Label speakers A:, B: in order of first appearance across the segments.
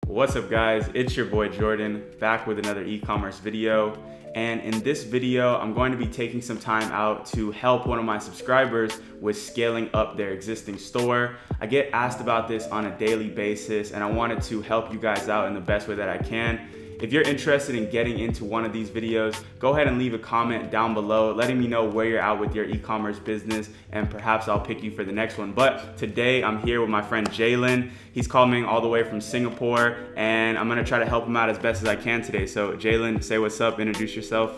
A: What's up guys, it's your boy Jordan back with another e-commerce video, and in this video I'm going to be taking some time out to help one of my subscribers with scaling up their existing store. I get asked about this on a daily basis and I wanted to help you guys out in the best way that I can. If you're interested in getting into one of these videos, go ahead and leave a comment down below letting me know where you're at with your e-commerce business, and perhaps I'll pick you for the next one. But today I'm here with my friend Jalen. He's calling all the way from Singapore and I'm gonna try to help him out as best as I can today. So Jalen, say what's up, introduce yourself.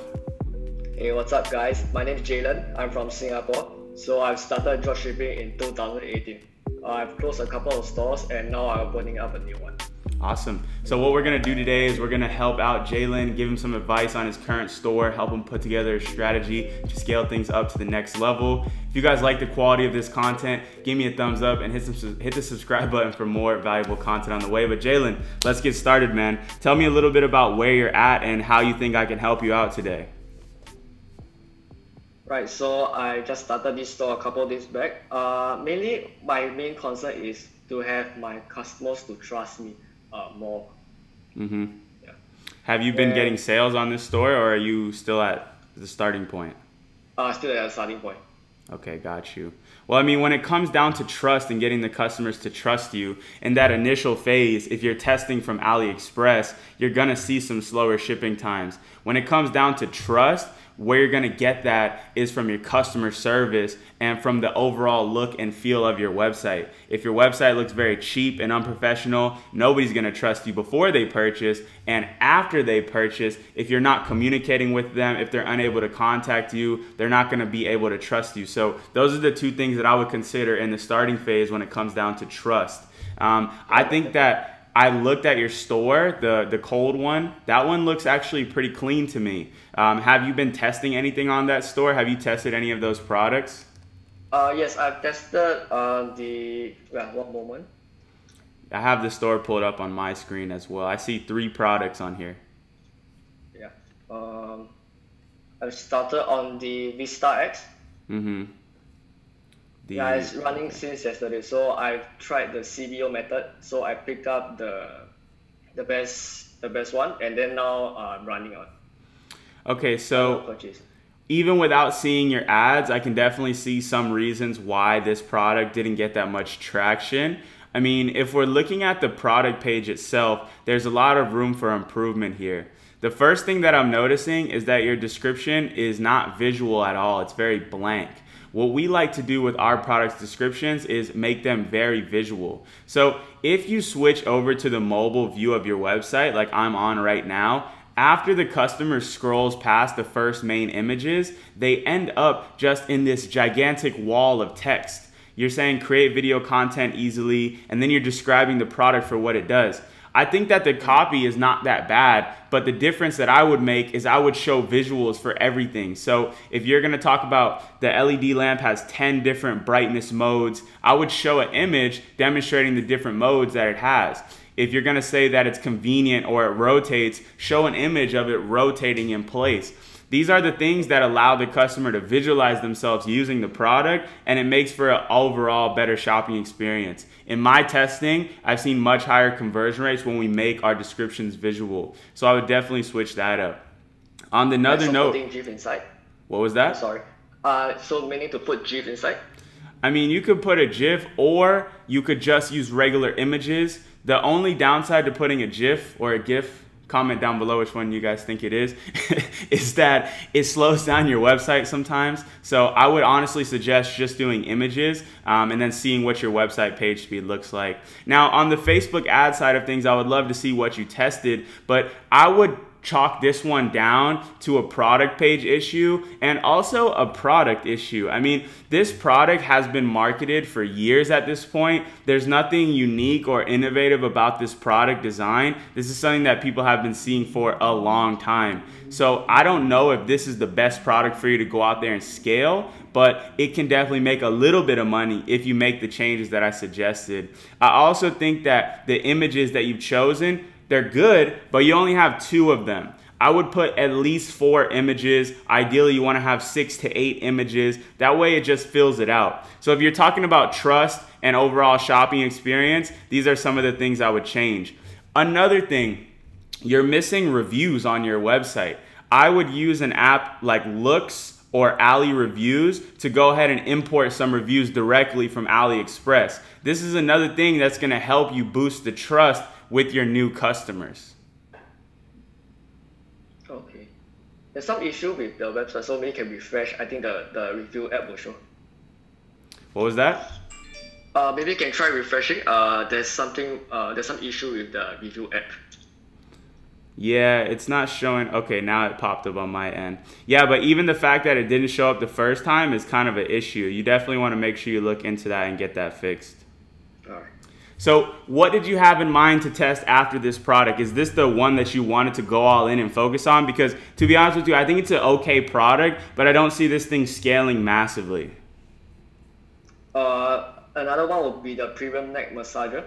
B: Hey, what's up guys? My name is Jalen. I'm from Singapore. So I've started dropshipping in 2018. I've closed a couple of stores and now I'm opening up a new one.
A: Awesome. So what we're gonna do today is we're gonna help out Jalen, give him some advice on his current store, help him put together a strategy to scale things up to the next level. If you guys like the quality of this content, give me a thumbs up and hit the subscribe button for more valuable content on the way. But Jalen, let's get started, man. Tell me a little bit about where you're at and how you think I can help you out today.
B: Right, so I just started this store a couple of days back. Mainly, my main concern is to have my customers to trust me more.
A: Yeah. Have you been getting sales on this store, or are you still at the starting point?
B: Still at the starting point.
A: Okay, got you. Well, I mean, when it comes down to trust and getting the customers to trust you, in that initial phase, if you're testing from AliExpress, you're gonna see some slower shipping times. When it comes down to trust, where you're gonna get that is from your customer service and from the overall look and feel of your website. If your website looks very cheap and unprofessional, nobody's gonna trust you before they purchase, and after they purchase, if you're not communicating with them, if they're unable to contact you, they're not gonna be able to trust you. So those are the two things that I would consider in the starting phase when it comes down to trust. I think that I looked at your store, the cold one. That one looks actually pretty clean to me. Have you been testing anything on that store? Have you tested any of those products?
B: Yes, I've tested one moment.
A: I have the store pulled up on my screen as well. I see 3 products on here.
B: Yeah. I've started on the Vista X. Yeah, it's running since yesterday. So I've tried the CBO method. So I picked up the best one, and then now I'm running on.
A: Okay, so even without seeing your ads, I can definitely see some reasons why this product didn't get that much traction. I mean, if we're looking at the product page itself, there's a lot of room for improvement here. The first thing that I'm noticing is that your description is not visual at all. It's very blank. What we like to do with our products descriptions is make them very visual. So if you switch over to the mobile view of your website, like I'm on right now, after the customer scrolls past the first main images, they end up just in this gigantic wall of text. You're saying create video content easily, and then you're describing the product for what it does. I think that the copy is not that bad, but the difference that I would make is I would show visuals for everything. So if you're gonna talk about the LED lamp has 10 different brightness modes, I would show an image demonstrating the different modes that it has. If you're gonna say that it's convenient or it rotates, show an image of it rotating in place. These are the things that allow the customer to visualize themselves using the product, and it makes for an overall better shopping experience. In my testing, I've seen much higher conversion rates when we make our descriptions visual. So I would definitely switch that up. On another note,
B: putting GIF inside.
A: What was that?
B: Sorry. So meaning to put GIF inside?
A: I mean, you could put a GIF or you could just use regular images. The only downside to putting a GIF or a GIF, comment down below which one you guys think it is that it slows down your website sometimes. So I would honestly suggest just doing images and then seeing what your website page speed looks like. Now on the Facebook ad side of things, I would love to see what you tested, but I would chalk this one down to a product page issue and also a product issue. I mean, this product has been marketed for years at this point. There's nothing unique or innovative about this product design. This is something that people have been seeing for a long time. So I don't know if this is the best product for you to go out there and scale, but it can definitely make a little bit of money if you make the changes that I suggested. I also think that the images that you've chosen, they're good, but you only have 2 of them. I would put at least 4 images. Ideally, you want to have 6 to 8 images. That way it just fills it out. So if you're talking about trust and overall shopping experience, these are some of the things I would change. Another thing, you're missing reviews on your website. I would use an app like Looks or Ali Reviews to go ahead and import some reviews directly from AliExpress. This is another thing that's going to help you boost the trust with your new customers.
B: Okay. There's some issue with the website, so maybe can refresh. I think the review app will show.
A: What was that?
B: Maybe you can try refreshing. There's some issue with the review app.
A: Yeah, it's not showing. Okay, now it popped up on my end. Yeah, but even the fact that it didn't show up the first time is kind of an issue. You definitely want to make sure you look into that and get that fixed.
B: All right.
A: So what did you have in mind to test after this product? Is this the one that you wanted to go all in and focus on? Because to be honest with you, I think it's an okay product, but I don't see this thing scaling massively.
B: Another one would be the premium neck massager.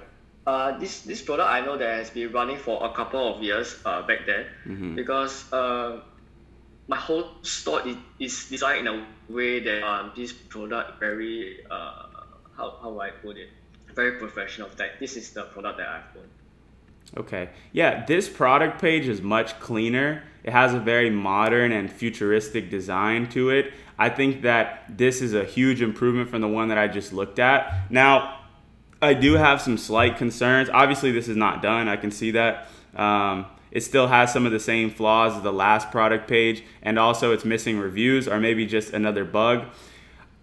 B: This product I know that has been running for a couple of years back then, because my whole store is designed in a way that this product very how do I put it, very professional. Like this is the product that I've owned.
A: Okay, yeah, this product page is much cleaner. It has a very modern and futuristic design to it. I think that this is a huge improvement from the one that I just looked at. Now, I do have some slight concerns. Obviously, this is not done. I can see that. It still has some of the same flaws as the last product page, and also it's missing reviews or maybe just another bug.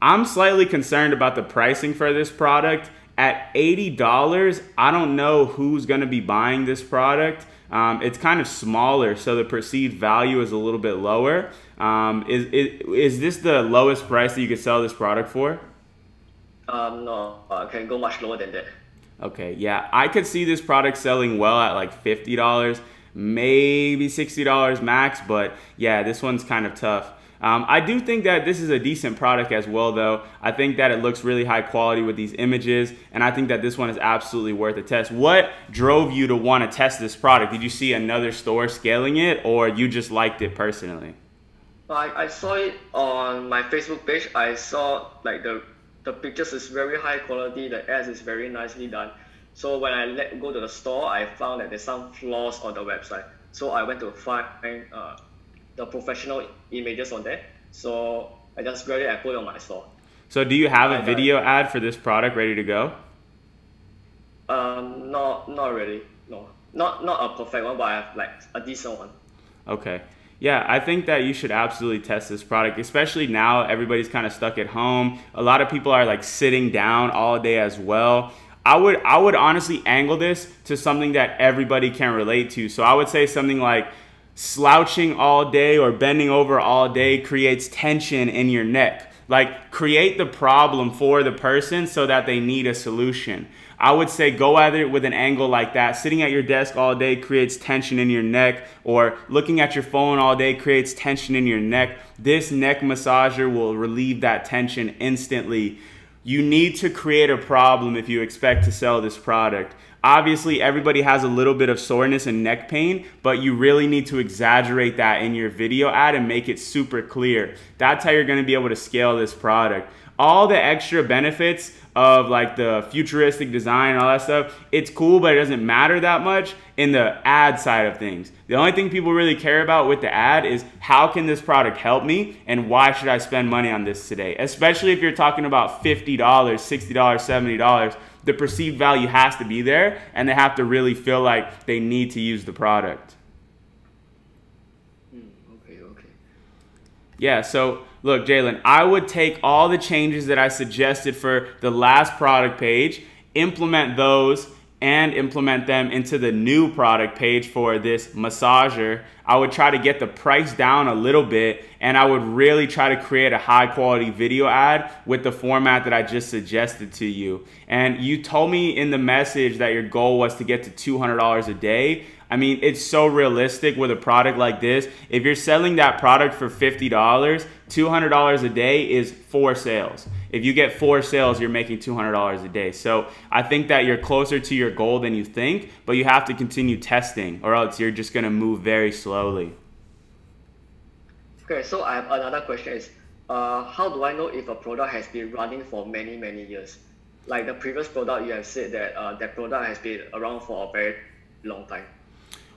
A: I'm slightly concerned about the pricing for this product. At $80, I don't know who's going to be buying this product. It's kind of smaller, so the perceived value is a little bit lower. Is this the lowest price that you could sell this product for?
B: No, I can go much lower than that.
A: Okay, yeah, I could see this product selling well at like $50, maybe $60 max, but yeah, this one's kind of tough. I do think that this is a decent product as well, though. I think that it looks really high quality with these images, and I think that this one is absolutely worth a test. What drove you to want to test this product? Did you see another store scaling it, or you just liked it personally?
B: I saw it on my Facebook page. I saw like the pictures is very high quality, the ads is very nicely done. So when I go to the store, I found that there's some flaws on the website. So I went to find the professional images on there. So I just grabbed it and put it on my store.
A: So do you have a video ad for this product ready to go?
B: Not really. No, not a perfect one, but I have like a decent one.
A: Okay. Yeah, I think that you should absolutely test this product, especially now everybody's kind of stuck at home. A lot of people are like sitting down all day as well. I would honestly angle this to something that everybody can relate to. So I would say something like slouching all day or bending over all day creates tension in your neck. Like, create the problem for the person so that they need a solution. I would say go at it with an angle like that. Sitting at your desk all day creates tension in your neck, or looking at your phone all day creates tension in your neck. This neck massager will relieve that tension instantly. You need to create a problem if you expect to sell this product. Obviously, everybody has a little bit of soreness and neck pain, but you really need to exaggerate that in your video ad and make it super clear. That's how you're going to be able to scale this product. All the extra benefits of like the futuristic design and all that stuff, it's cool, but it doesn't matter that much in the ad side of things. The only thing people really care about with the ad is how can this product help me and why should I spend money on this today? Especially if you're talking about $50, $60, $70, the perceived value has to be there and they have to really feel like they need to use the product.
B: Okay.
A: Yeah, so look, Jalen, I would take all the changes that I suggested for the last product page, implement those, and implement them into the new product page for this massager. I would try to get the price down a little bit, and I would really try to create a high quality video ad with the format that I just suggested to you. And you told me in the message that your goal was to get to $200 a day. I mean, it's so realistic with a product like this. If you're selling that product for $50, $200 a day is 4 sales. If you get 4 sales, you're making $200 a day. So I think that you're closer to your goal than you think, but you have to continue testing or else you're just gonna move very slowly.
B: Okay, so I have another question is, how do I know if a product has been running for many, many years? Like the previous product, you have said that that product has been around for a very long time?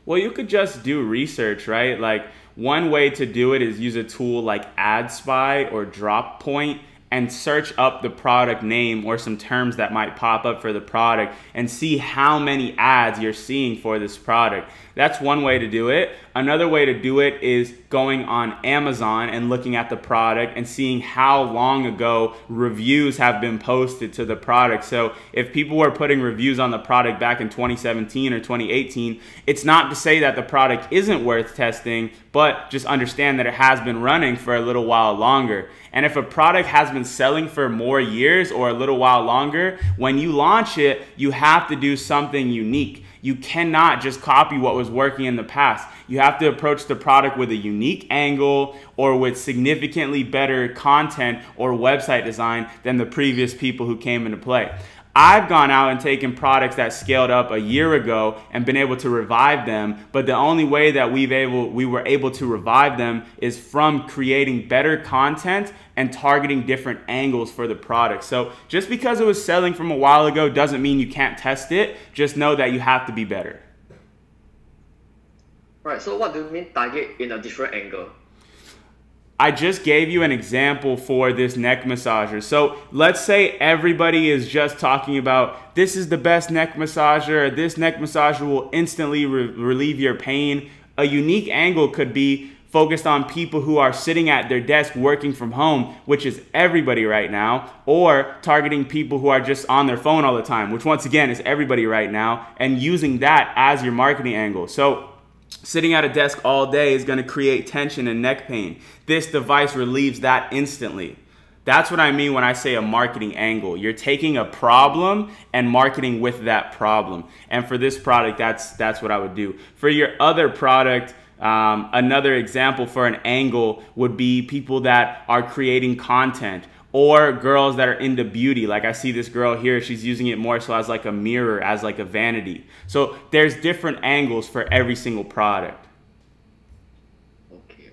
A: Well, you could just do research, right? Like one way to do it is use a tool like AdSpy or DropPoint and search up the product name or some terms that might pop up for the product and see how many ads you're seeing for this product. That's one way to do it. Another way to do it is going on Amazon and looking at the product and seeing how long ago reviews have been posted to the product. So if people were putting reviews on the product back in 2017 or 2018, it's not to say that the product isn't worth testing, but just understand that it has been running for a little while longer. And if a product has been selling for more years or a little while longer, when you launch it, you have to do something unique. You cannot just copy what was working in the past. You have to approach the product with a unique angle or with significantly better content or website design than the previous people who came into play. I've gone out and taken products that scaled up a year ago and been able to revive them, but the only way that we were able to revive them is from creating better content and targeting different angles for the product. So just because it was selling from a while ago doesn't mean you can't test it. Just know that you have to be better.
B: Right, so what do you mean target in a different angle?
A: I just gave you an example for this neck massager. So let's say everybody is just talking about this is the best neck massager, or this neck massager will instantly relieve your pain. A unique angle could be focused on people who are sitting at their desk working from home, which is everybody right now, or targeting people who are just on their phone all the time, which once again is everybody right now, and using that as your marketing angle. So sitting at a desk all day is going to create tension and neck pain. This device relieves that instantly. That's what I mean when I say a marketing angle. You're taking a problem and marketing with that problem. And for this product, that's what I would do. For your other product, another example for an angle would be people that are creating content, or girls that are into beauty. Like I see this girl here, she's using it more so as like a mirror, as like a vanity. So there's different angles for every single product.
B: Okay.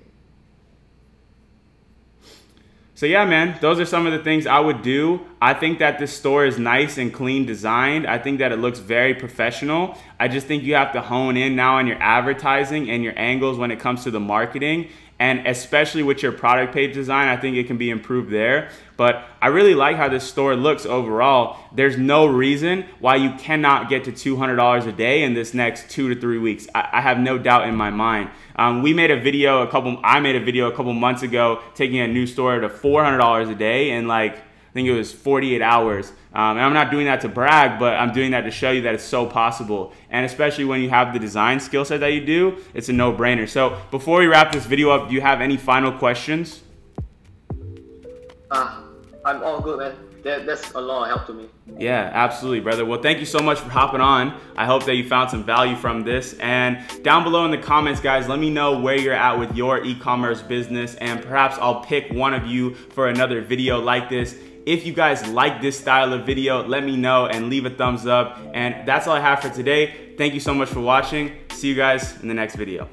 A: So yeah, man, those are some of the things I would do. I think that this store is nice and clean designed. I think that it looks very professional. I just think you have to hone in now on your advertising and your angles when it comes to the marketing. And especially with your product page design, I think it can be improved there. But I really like how this store looks overall. There's no reason why you cannot get to $200 a day in this next 2 to 3 weeks. I have no doubt in my mind. I made a video a couple months ago taking a new store to $400 a day in like, I think it was 48 hours. And I'm not doing that to brag, but I'm doing that to show you that it's so possible. And especially when you have the design skill set that you do, it's a no-brainer. So before we wrap this video up, do you have any final questions?
B: I'm all good, man. That's a lot of help to me.
A: Yeah, absolutely, brother. Well, thank you so much for hopping on. I hope that you found some value from this. And down below in the comments, guys, let me know where you're at with your e-commerce business, and perhaps I'll pick one of you for another video like this. If you guys like this style of video, let me know and leave a thumbs up. And that's all I have for today. Thank you so much for watching. See you guys in the next video.